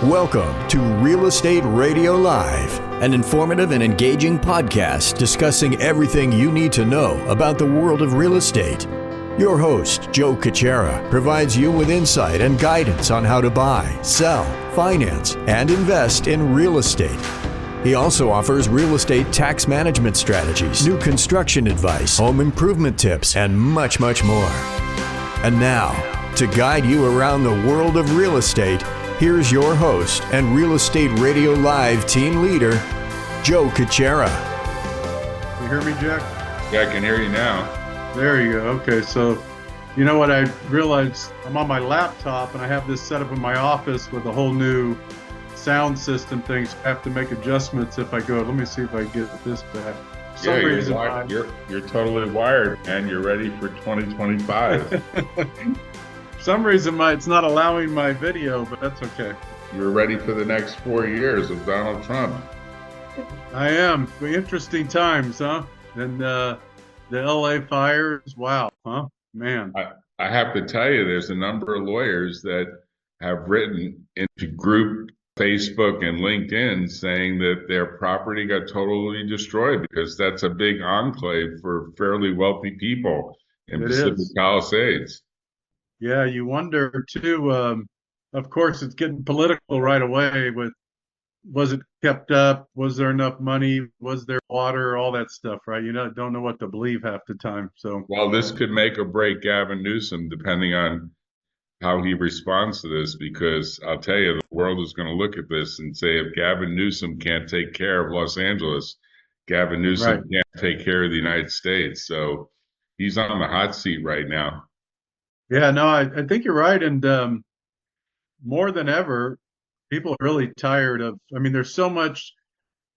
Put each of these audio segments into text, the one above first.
Welcome to Real Estate Radio Live, an informative and engaging podcast discussing everything you need to know about the world of real estate. Your host, Joe Cucchiara, provides you with insight and guidance on how to buy, sell, finance, and invest in real estate. He also offers real estate tax management strategies, new construction advice, home improvement tips, and much, much more. And now, to guide you around the world of real estate, here's your host and Real Estate Radio Live team leader, Joe Cucchiara. You hear me, Jack? Yeah, I can hear you now. There you go. Okay, so you know what I realized? I'm on my laptop and I have this set up in my office with a whole new sound system things. I have to make adjustments if I go. Let me see if I get this back. Yeah, you're totally wired and you're ready for 2025. Some reason it's not allowing my video, but that's okay. You're ready for the next 4 years of Donald Trump. I am. Interesting times, huh? And the LA fires, wow, huh? Man. I have to tell you, there's a number of lawyers that have written into group Facebook and LinkedIn saying that their property got totally destroyed because that's a big enclave for fairly wealthy people in Pacific Palisades. Yeah, you wonder too, of course, it's getting political right away with, was it kept up? Was there enough money? Was there water? All that stuff, right? You don't know what to believe half the time. So, well, this could make or break Gavin Newsom depending on how he responds to this, because I'll tell you, the world is going to look at this and say, if Gavin Newsom can't take care of Los Angeles, Gavin Newsom can't take care of the United States. So he's on the hot seat right now. Yeah, no, I think you're right. And more than ever, people are really tired of, there's so much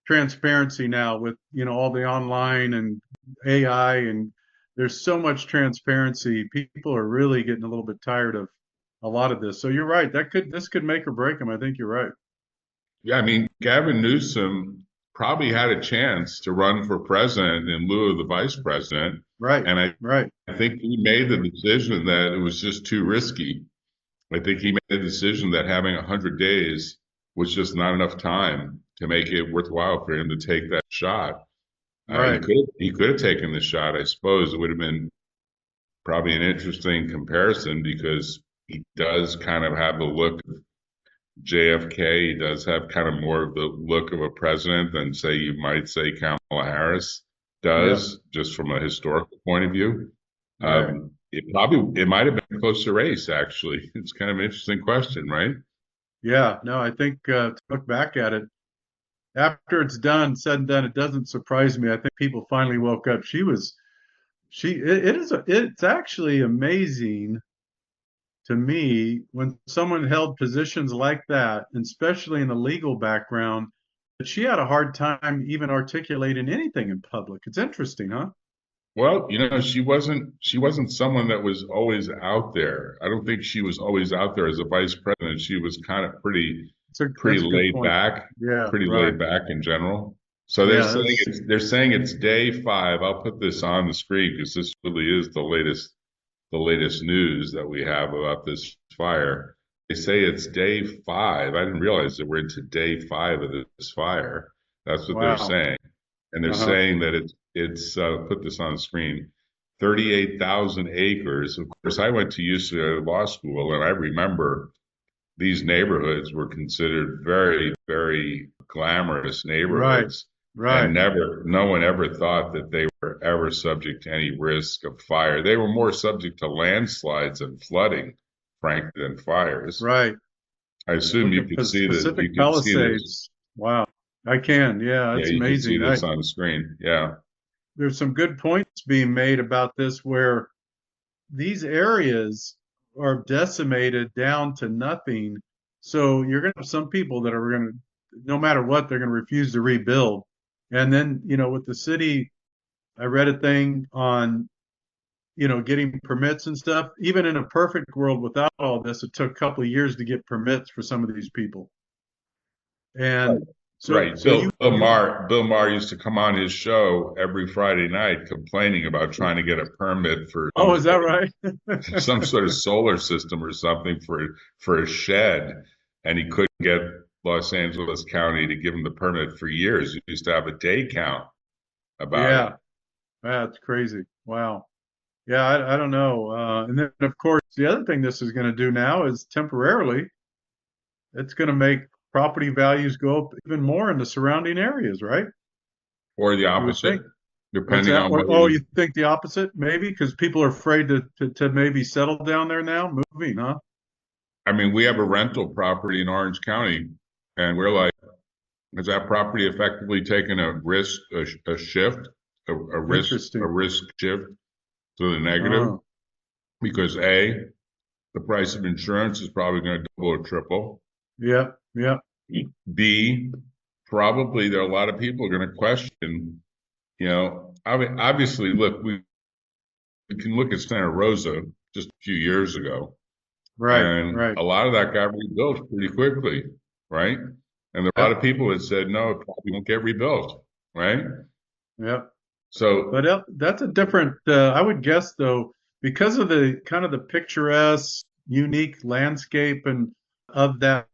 transparency now with, all the online and AI, and there's so much transparency. People are really getting a little bit tired of a lot of this. So you're right. This could make or break them. I think you're right. Yeah, Gavin Newsom probably had a chance to run for president in lieu of the vice president. Right. And I think he made the decision that it was just too risky. I think he made the decision that having 100 days was just not enough time to make it worthwhile for him to take that shot. Right. He could have taken the shot. I suppose it would have been probably an interesting comparison because he does kind of have the look of JFK. He does have kind of more of the look of a president than, say, you might say Kamala Harris does, just from a historical point of view. Right. It might have been a closer race, actually. It's kind of an interesting question, right? Yeah, no, I think to look back at it, after it's said and done, it doesn't surprise me. I think people finally woke up. It's actually amazing to me when someone held positions like that, and especially in the legal background, that she had a hard time even articulating anything in public. It's interesting, huh? Well, she wasn't someone that was always out there. I don't think she was always out there as a vice president. She was kind of pretty laid back, laid back in general. So they're saying it's day 5. I'll put this on the screen because this really is the latest news that we have about this fire. They say it's day 5. I didn't realize that we're into day 5 of this fire. That's what they're saying. And they're saying that it's put this on the screen, 38,000 acres. Of course, I went to UCLA Law School, and I remember these neighborhoods were considered very, very glamorous neighborhoods. Right. And no one ever thought that they were ever subject to any risk of fire. They were more subject to landslides and flooding, frankly, than fires. Right. I assume you could see this. Pacific Palisades. Wow. I can. Yeah, it's amazing. You can see this on the screen. Yeah. There's some good points being made about this where these areas are decimated down to nothing. So you're going to have some people that are going to, no matter what, they're going to refuse to rebuild. And then, with the city, I read a thing on, getting permits and stuff. Even in a perfect world without all this, it took a couple of years to get permits for some of these people. And Bill Maher used to come on his show every Friday night complaining about trying to get a permit for is that right? some sort of solar system or something for a shed. and he couldn't get Los Angeles County to give him the permit for years. He used to have a day count about it. That's crazy. Wow. Yeah, I don't know. And then, of course, the other thing this is going to do now is temporarily, it's going to make property values go up even more in the surrounding areas, right? Or the opposite, depending on what. Oh, you think the opposite, maybe? Because people are afraid to maybe settle down there now, moving, huh? I mean, we have a rental property in Orange County, and we're like, has that property effectively taken a risk, a shift, a risk shift to the negative? Oh. Because A, the price of insurance is probably going to double or triple. Yeah. B, probably there are a lot of people going to question, obviously, look, we can look at Santa Rosa just a few years ago. Right. And a lot of that got rebuilt pretty quickly, right? And there are a lot of people that said, no, it probably won't get rebuilt, right? Yeah. So, but that's a different, I would guess, though, because of the kind of the picturesque, unique landscape and of that,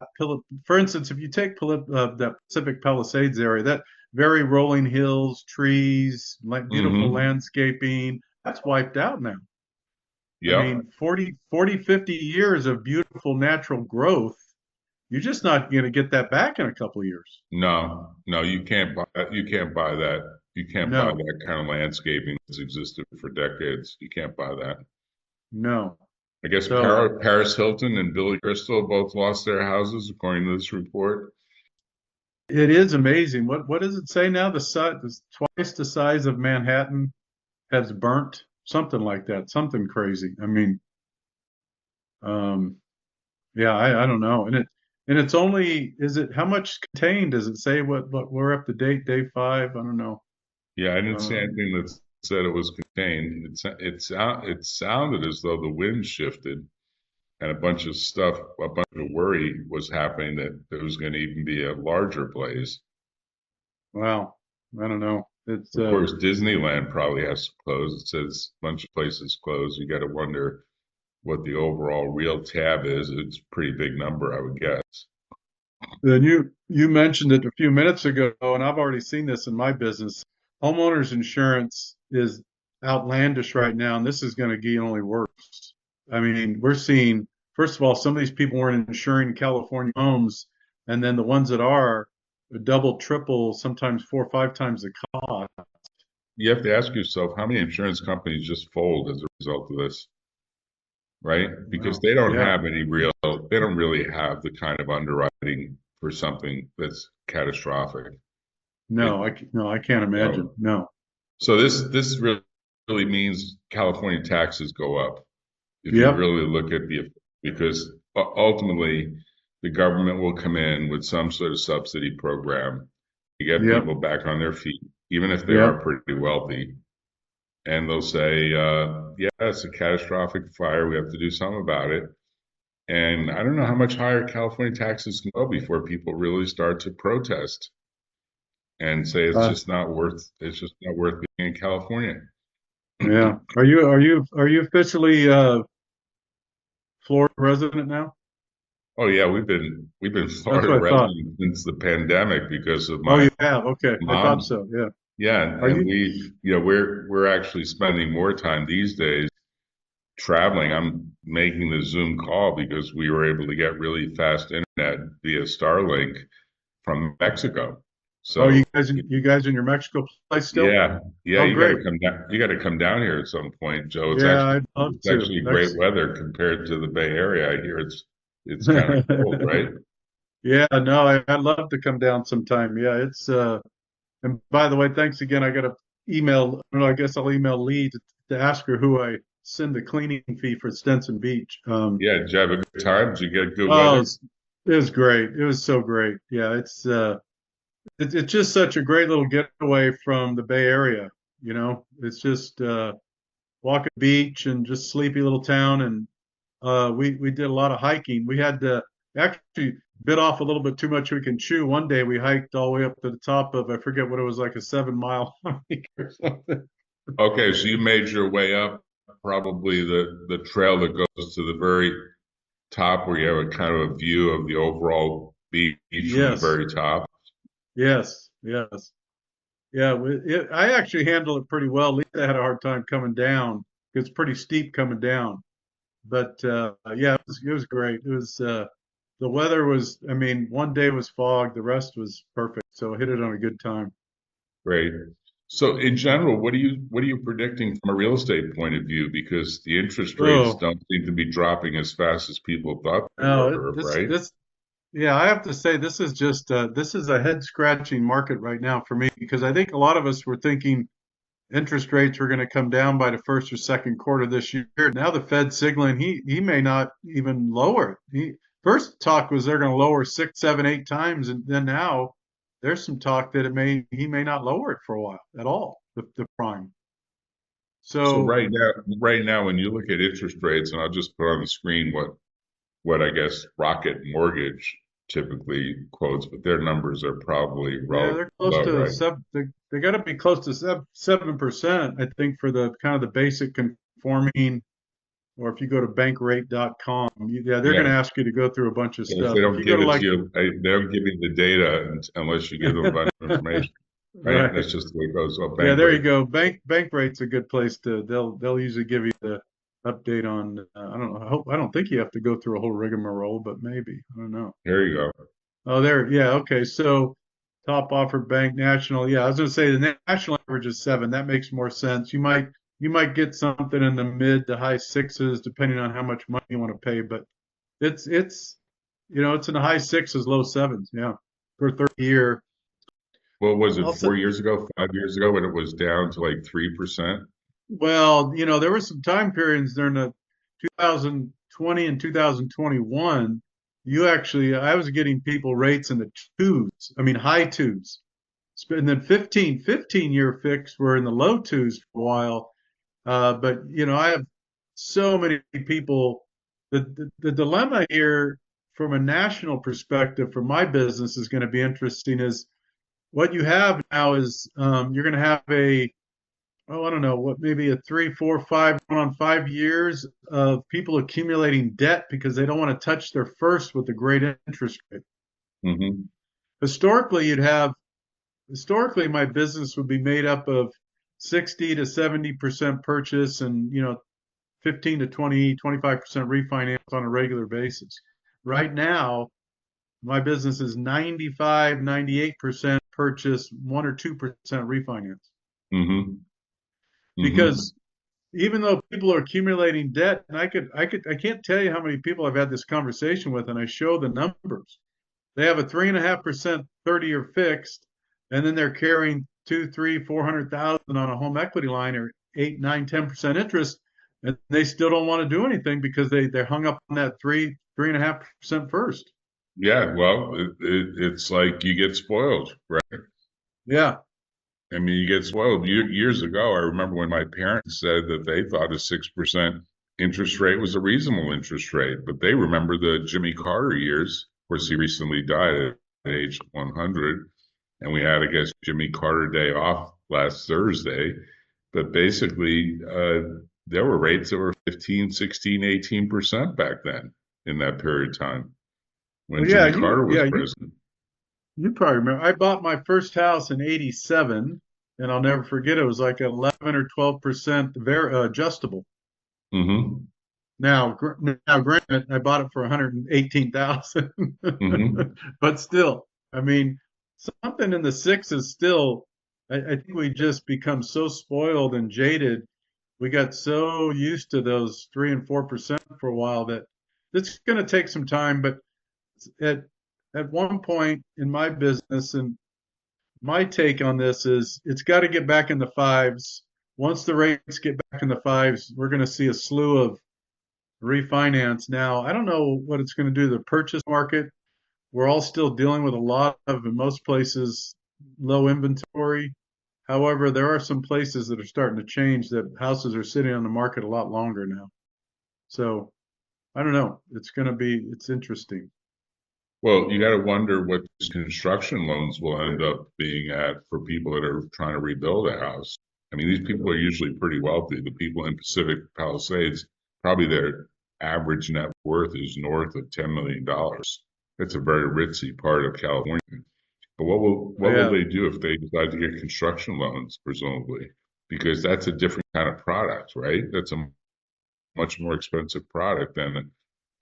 for instance, if you take that Pacific Palisades area, that very rolling hills, trees, beautiful landscaping, that's wiped out now. Yeah. I mean, 40, 50 years of beautiful natural growth, you're just not going to get that back in a couple of years. No, you can't buy that. You can't buy that. You can't buy that kind of landscaping that's existed for decades. You can't buy that. No. I guess Paris Hilton and Billy Crystal both lost their houses, according to this report. It is amazing. What does it say now? Twice the size of Manhattan has burnt, something like that, something crazy. I mean, yeah, I don't know. And it's only, how much contained? Does it say what we're up to date, day 5? I don't know. Yeah, I didn't see anything that said it was contained. It sounded as though the wind shifted and a bunch of worry was happening that there was going to even be a larger blaze. Wow. I don't know. Of course, Disneyland probably has to close. It says a bunch of places closed. You got to wonder what the overall real tab is. It's a pretty big number, I would guess. Then you mentioned it a few minutes ago, and I've already seen this in my business. Homeowners insurance is outlandish right now, and this is going to get only worse. I mean, we're seeing, first of all, some of these people weren't insuring California homes, and then the ones that are double, triple, sometimes 4 or 5 times the cost. You have to ask yourself, how many insurance companies just fold as a result of this? Right? Because they don't have they don't really have the kind of underwriting for something that's catastrophic. No, I can't imagine. No. So this really means California taxes go up. If you really look at because ultimately the government will come in with some sort of subsidy program to get people back on their feet, even if they are pretty wealthy. And they'll say, it's a catastrophic fire. We have to do something about it. And I don't know how much higher California taxes can go before people really start to protest and say it's just not worth being in California. Yeah. Are you officially Florida resident now? Oh yeah, we've been Florida residents since the pandemic because of my. Oh, you have? Okay, mom. I thought so. Yeah. Yeah, and we're actually spending more time these days traveling. I'm making the Zoom call because we were able to get really fast internet via Starlink from Mexico. So you guys in your Mexico place still? Yeah. You got to come down. You got to come down here at some point, Joe. It's actually great weather compared to the Bay Area. I hear it's kind of cold, right? Yeah, no, I'd love to come down sometime. Yeah, it's and by the way, thanks again. I got to email. I guess I'll email Lee to ask her who I send the cleaning fee for Stinson Beach. Did you have a good time? Did you get good weather? It was great. It was so great. Yeah, it's just such a great little getaway from the Bay Area. It's just walk a beach and just sleepy little town. And we did a lot of hiking. We had to actually bit off a little bit too much we can chew. One day we hiked all the way up to the top of, I forget what it was, like a 7-mile hike or something. Okay, so you made your way up probably the trail that goes to the very top where you have a kind of a view of the overall beach from the very top? Yes. Yes. Yeah. I actually handled it pretty well. Lisa had a hard time coming down. It's pretty steep coming down. But yeah, it was great. It was the weather was, I mean, one day was fog, the rest was perfect. So I hit it on a good time. Great. So in general, what are you predicting from a real estate point of view? Because the interest rates don't seem to be dropping as fast as people thought they were, right? Yeah, I have to say this is just this is a head scratching market right now for me because I think a lot of us were thinking interest rates were going to come down by the first or second quarter this year. Now the Fed's signaling he may not even lower it. First talk was they're going to lower 6, 7, 8 times, and then now there's some talk that he may not lower it for a while at all, the prime. So right now, when you look at interest rates, and I'll just put on the screen what I guess Rocket Mortgage typically quotes, but their numbers are probably they're close low, to right? they got to be close to 7%, I think, for the kind of the basic conforming. Or if you go to bankrate.com, they're going to ask you to go through a bunch of stuff. They don't give it to you. They don't give you the data unless you give them a bunch of information. Right? That's just the way it goes. Well, yeah, there you go. Bankrate's a good place to. They'll usually give you the update on. I don't know. I don't think you have to go through a whole rigmarole, but maybe. I don't know. There you go. Oh, there. Yeah. Okay. So top offer bank national. Yeah, I was going to say the national average is 7. That makes more sense. You might get something in the mid to high 6s depending on how much money you want to pay, but it's it's in the high 6s, low 7s. Yeah, for 30-year. What was it, 4 years ago, 5 years ago, when it was down to like 3%? Well, there were some time periods during the 2020 and 2021. I was getting people rates in the twos. I mean, high twos. And then 15-year fixed were in the low twos for a while. But I have so many people. The dilemma here, from a national perspective, for my business, is going to be interesting. Is what you have now is you're going to have I don't know, maybe a 3, 4, 5, going on 5 years of people accumulating debt because they don't want to touch their first with the great interest rate. Mm-hmm. Historically, my business would be made up of 60 to 70% purchase and 15 to 20, 25% refinance on a regular basis. Right now, my business is 95, 98% purchase, 1 or 2% refinance. Mm-hmm. Because even though people are accumulating debt, and I can't tell you how many people I've had this conversation with, and I show the numbers. They have a 3.5% 30-year fixed, and then they're carrying 2, 3, 400,000 on a home equity line, or 8, 9, 10% interest, and they still don't want to do anything because they're hung up on that 3.5% first. Yeah, well, it's like you get spoiled, right? Yeah. I mean, you get spoiled. Years ago, I remember when my parents said that they thought a 6% interest rate was a reasonable interest rate, but they remember the Jimmy Carter years. Of course, he recently died at age 100, and we had, I guess, Jimmy Carter Day off last Thursday. But basically, there were rates that were 15, 16, 18% back then in that period of time when Jimmy Carter was president. You probably remember. I bought my first house in '87, and I'll never forget it. It was like 11 or 12% adjustable. Mm-hmm. Now, granted, I bought it for 118,000, but still, I mean, something in the 6s still. I think we just become so spoiled and jaded. We got so used to those 3 and 4% for a while that it's going to take some time. But at one point in my business, and my take on this is it's got to get back in the 5s. Once the rates get back in the 5s, we're going to see a slew of refinance. Now, I don't know what it's going to do to the purchase market. We're all still dealing with a lot of, in most places, low inventory. However, there are some places that are starting to change, that houses are sitting on the market a lot longer now. So I don't know. It's interesting. Well, you got to wonder what construction loans will end up being at for people that are trying to rebuild a house. I mean, these people are usually pretty wealthy. The people in Pacific Palisades, probably average net worth is north of $10 million. It's a very ritzy part of California. But what will they do if they decide to get construction loans, presumably? Because that's a different kind of product, right? That's a much more expensive product than a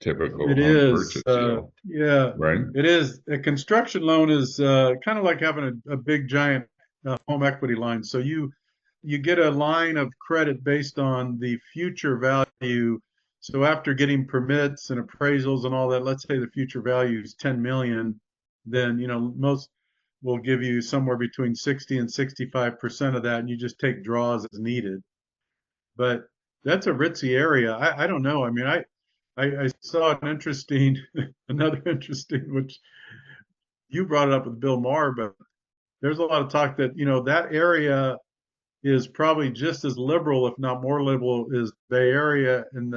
typical home purchase deal. Yeah, right. It is. A construction loan is kind of like having a big giant home equity line. So you get a line of credit based on the future value. So after getting permits and appraisals and all that, let's say the future value is 10 million, then most will give you somewhere between 60 and 65% of that, and you just take draws as needed. But that's a ritzy area. I don't know. I mean, I saw an interesting, another interesting, which you brought it up with Bill Maher, but there's a lot of talk that, that area is probably just as liberal, if not more liberal, as Bay Area. And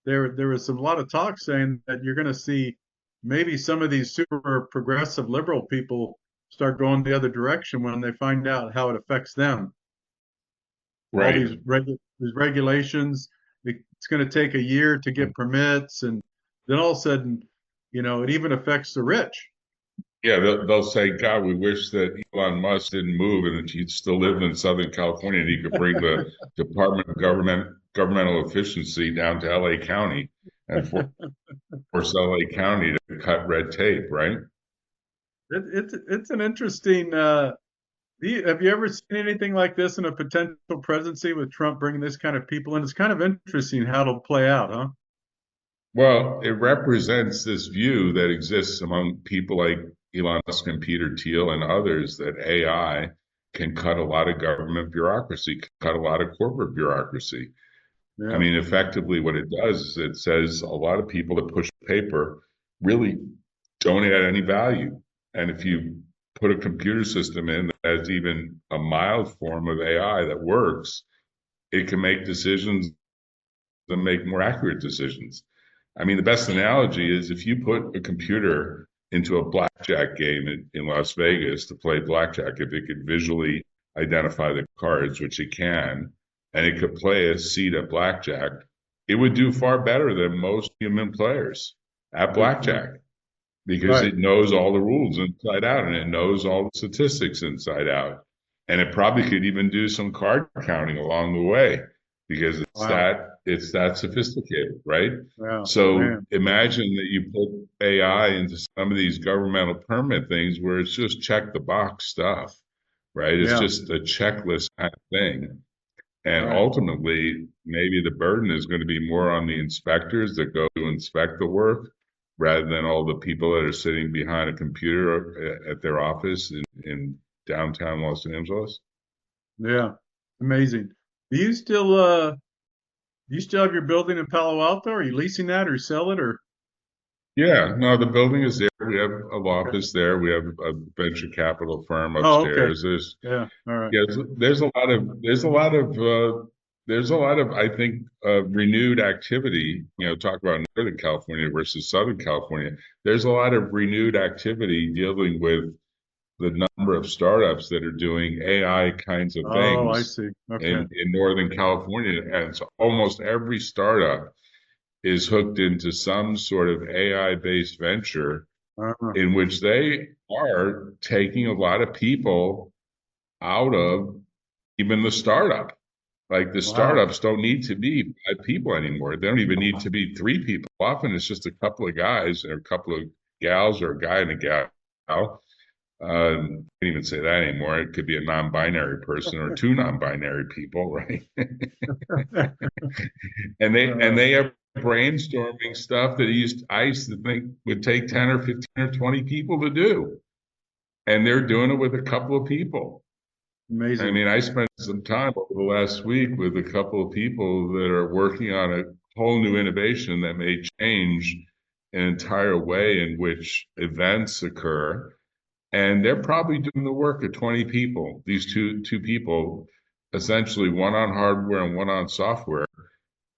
there was a lot of talk saying that you're going to see maybe some of these super progressive liberal people start going the other direction when they find out how it affects them. Right. All these regulations, it's going to take a year to get permits, and then all of a sudden, it even affects the rich. Yeah, they'll say, God, we wish that Elon Musk didn't move and that he'd still lived in Southern California and he could bring the Department of Governmental Efficiency down to LA County and force LA County to cut red tape, right? It's an interesting. Have you ever seen anything like this in a potential presidency with Trump bringing this kind of people in? It's kind of interesting how it'll play out, huh? Well, it represents this view that exists among people like Elon Musk and Peter Thiel and others that AI can cut a lot of government bureaucracy, cut a lot of corporate bureaucracy. Yeah. I mean, effectively what it does is it says a lot of people that push paper really don't add any value. And if you put a computer system in that has even a mild form of AI that works, it can make decisions and make more accurate decisions. I mean, the best analogy is if you put a computer into a blackjack game in Las Vegas to play blackjack, if it could visually identify the cards, which it can, and it could play a seat at blackjack, it would do far better than most human players at blackjack because it knows all the rules inside out and it knows all the statistics inside out. And it probably could even do some card counting along the way because it's that sophisticated, right? Wow. So imagine that you put AI into some of these governmental permit things where it's just check the box stuff, right? It's just a checklist kind of thing. And ultimately, maybe the burden is going to be more on the inspectors that go to inspect the work rather than all the people that are sitting behind a computer at their office in downtown Los Angeles. Yeah, amazing. Do you still have your building in Palo Alto? Are you leasing that or sell it or? Yeah, no, the building is there. We have an office there. We have a venture capital firm upstairs. All right. There's a lot of I think renewed activity. Talk about Northern California versus Southern California. There's a lot of renewed activity dealing with the number of startups that are doing AI kinds of things. Oh, I see. Okay. In Northern California. And so almost every startup is hooked into some sort of AI-based venture in which they are taking a lot of people out of even the startup. Like the startups don't need to be 5 people anymore. They don't even need to be 3 people. Often it's just a couple of guys or a couple of gals or a guy and a gal. Can't even say that anymore. It could be a non-binary person or 2 non-binary people, right? and they are brainstorming stuff that I used to think would take 10 or 15 or 20 people to do, and they're doing it with a couple of people. Amazing. I mean, I spent some time over the last week with a couple of people that are working on a whole new innovation that may change an entire way in which events occur. And they're probably doing the work of 20 people, these two people, essentially one on hardware and one on software.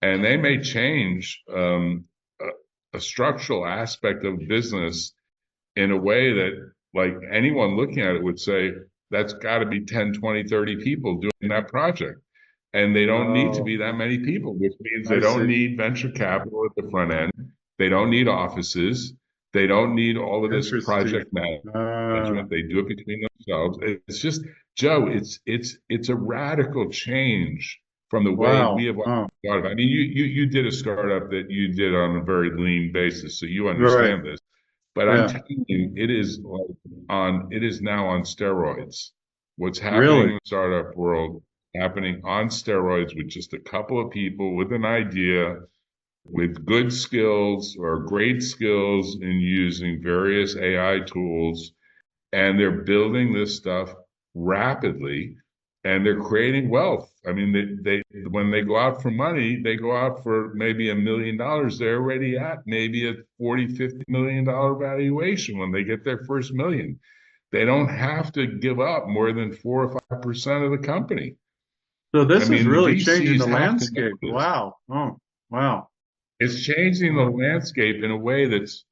And they may change a structural aspect of business in a way that, like, anyone looking at it would say, that's got to be 10, 20, 30 people doing that project. And they don't need to be that many people, which means they don't need venture capital at the front end. They don't need offices. They don't need all of this project management. They do it between themselves. It's just, Joe, it's a radical change from the way we have thought of it. I mean, you did a startup that you did on a very lean basis, so you understand this. But I'm telling you, it is now on steroids. What's happening in the startup world, happening on steroids with just a couple of people with an idea, with good skills or great skills in using various AI tools, and they're building this stuff rapidly, and they're creating wealth. I mean, they when they go out for money, they go out for maybe $1 million. They're already at maybe a $40-50 million valuation when they get their first million. They don't have to give up more than 4 or 5% of the company. So this is really changing the landscape. Wow. Oh, wow. It's changing the landscape in a way that's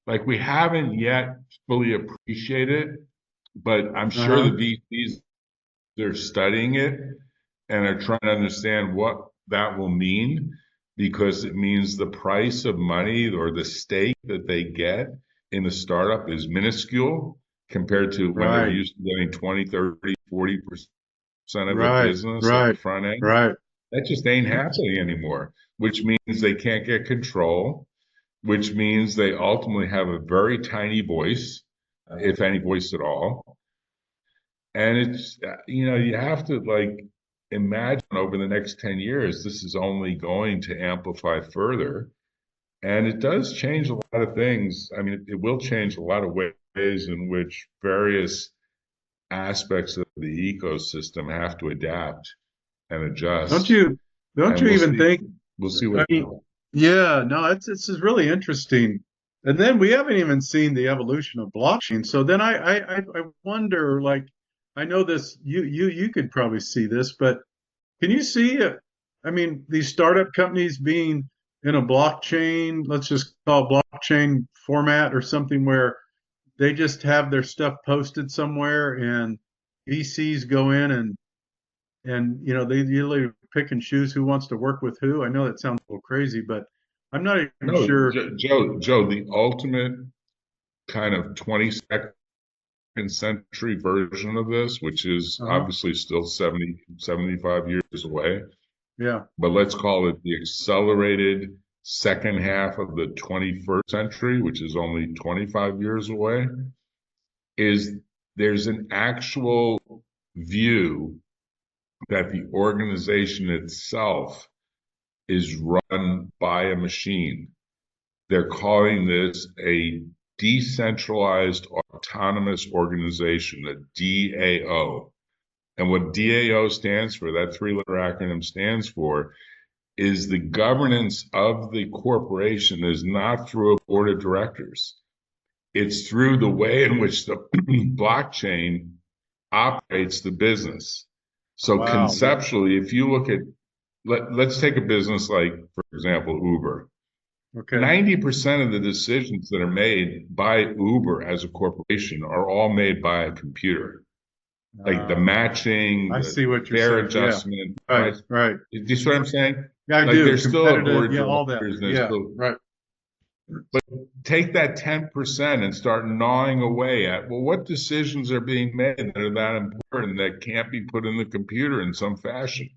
like we haven't yet fully appreciated it, but I'm sure the VCs, they're studying it and are trying to understand what that will mean, because it means the price of money or the stake that they get in the startup is minuscule compared to when they're used to getting 20, 30, 40% of the business at the front end. That just ain't happening anymore, which means they can't get control, which means they ultimately have a very tiny voice, if any voice at all. And it's, you have to like imagine over the next 10 years, this is only going to amplify further. And it does change a lot of things. I mean, it will change a lot of ways in which various aspects of the ecosystem have to adapt and adjust. Don't you even think? We'll see what. This is really interesting. And then we haven't even seen the evolution of blockchain. So then I wonder, like, I know this, you could probably see this, but can you see I mean, these startup companies being in a blockchain, let's just call it blockchain format or something, where they just have their stuff posted somewhere and VCs go in and they usually pick and choose who wants to work with who. I know that sounds a little crazy, but I'm not even sure. Joe, the ultimate kind of 22nd century version of this, which is obviously still 70, 75 years away. Yeah. But let's call it the accelerated second half of the 21st century, which is only 25 years away, is there's an actual view that the organization itself is run by a machine. They're calling this a decentralized autonomous organization, a DAO. And what DAO stands for, that three-letter acronym stands for, is the governance of the corporation is not through a board of directors. It's through the way in which the blockchain operates the business. So conceptually, if you look at, let's take a business like, for example, Uber. Okay. 90% of the decisions that are made by Uber as a corporation are all made by a computer. Like the matching, the fare adjustment. Yeah. Right. Do you see what I'm saying? Yeah, I like do. There's still a board all that. Right. But take that 10% and start gnawing away at, well, what decisions are being made that are that important that can't be put in the computer in some fashion?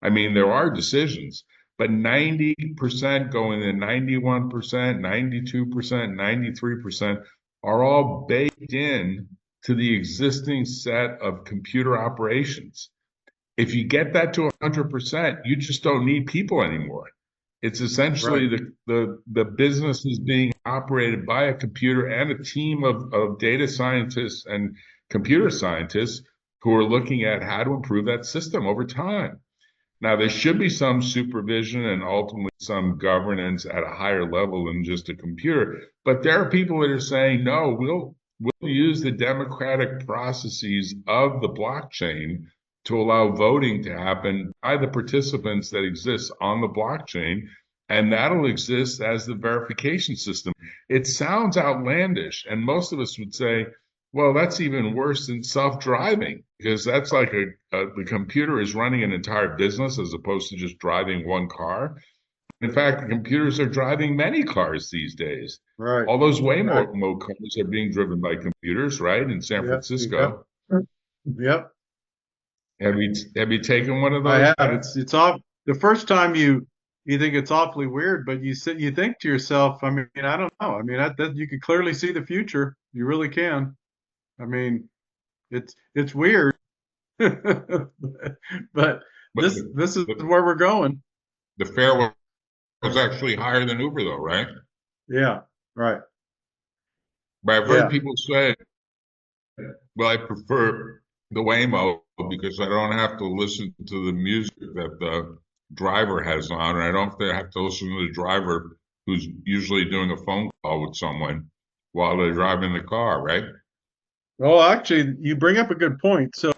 I mean, there are decisions, but 90% going in, 91%, 92%, 93% are all baked in to the existing set of computer operations. If you get that to 100%, you just don't need people anymore. It's essentially the business is being operated by a computer and a team of data scientists and computer scientists who are looking at how to improve that system over time. Now, there should be some supervision and ultimately some governance at a higher level than just a computer. But there are people that are saying, no, we'll use the democratic processes of the blockchain to allow voting to happen by the participants that exist on the blockchain, and that'll exist as the verification system. It sounds outlandish, and most of us would say, Well, that's even worse than self-driving, because that's like the computer is running an entire business as opposed to just driving one car. In fact, the computers are driving many cars these days. Right. All those Waymo cars are being driven by computers, right? In San Francisco. Yep. Have you taken one of those? I have. It's off. The first time you think it's awfully weird, but you think to yourself, I mean, I don't know. I mean, that you can clearly see the future. You really can. I mean, it's weird, but this is where we're going. The fare was actually higher than Uber, though, right? Yeah, right. But I've heard people say, well, I prefer the Waymo because I don't have to listen to the music that the driver has on, and I don't have to listen to the driver who's usually doing a phone call with someone while they're driving the car, right? Well, actually, you bring up a good point. So,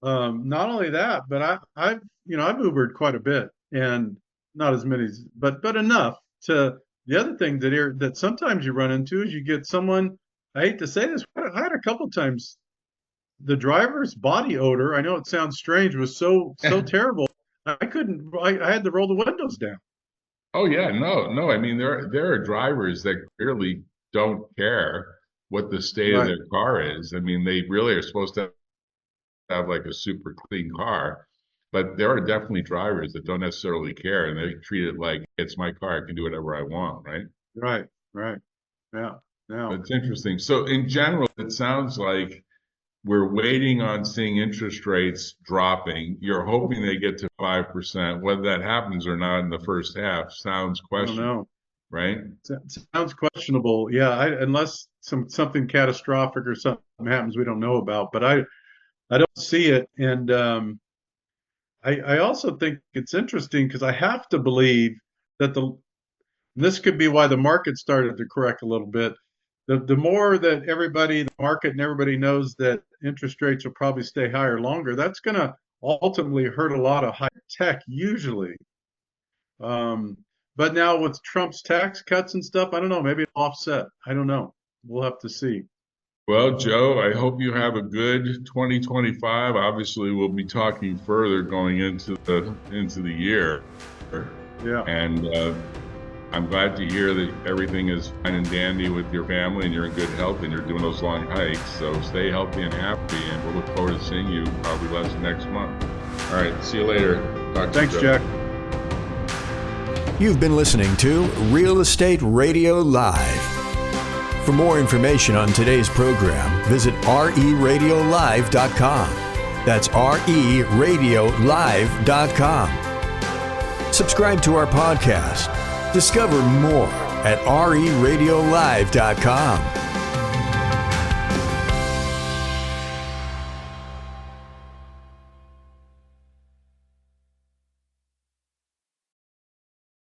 not only that, but I've Ubered quite a bit, and not as many, but enough to. The other thing that sometimes you run into is you get someone. I hate to say this, I had a couple times. The driver's body odor, I know it sounds strange, was so terrible. I had to roll the windows down. Oh yeah, no. I mean, there are drivers that clearly don't care what the state of their car is. I mean, they really are supposed to have like a super clean car, but there are definitely drivers that don't necessarily care, and they treat it like it's my car, I can do whatever I want, right? Right. Yeah. It's interesting. So in general, it sounds like we're waiting on seeing interest rates dropping. You're hoping they get to 5%. Whether that happens or not in the first half sounds questionable, right? Sounds questionable. Yeah, unless something catastrophic or something happens we don't know about. But I don't see it. And I also think it's interesting because I have to believe that this could be why the market started to correct a little bit. The more that the market and everybody knows that interest rates will probably stay higher longer, that's going to ultimately hurt a lot of high tech usually. But now with Trump's tax cuts and stuff, I don't know, maybe it'll offset. I don't know. We'll have to see. Well, Joe, I hope you have a good 2025. Obviously, we'll be talking further going into the year. Yeah. And I'm glad to hear that everything is fine and dandy with your family and you're in good health and you're doing those long hikes. So stay healthy and happy, and we'll look forward to seeing you probably next month. All right, see you later. Thanks, Jack. You've been listening to Real Estate Radio Live. For more information on today's program, visit 𝗟𝗡𝗩𝗚live.com. That's 𝗟ERadiolive.com. Subscribe to our podcast. Discover more at 𝗟ERadiolive.com.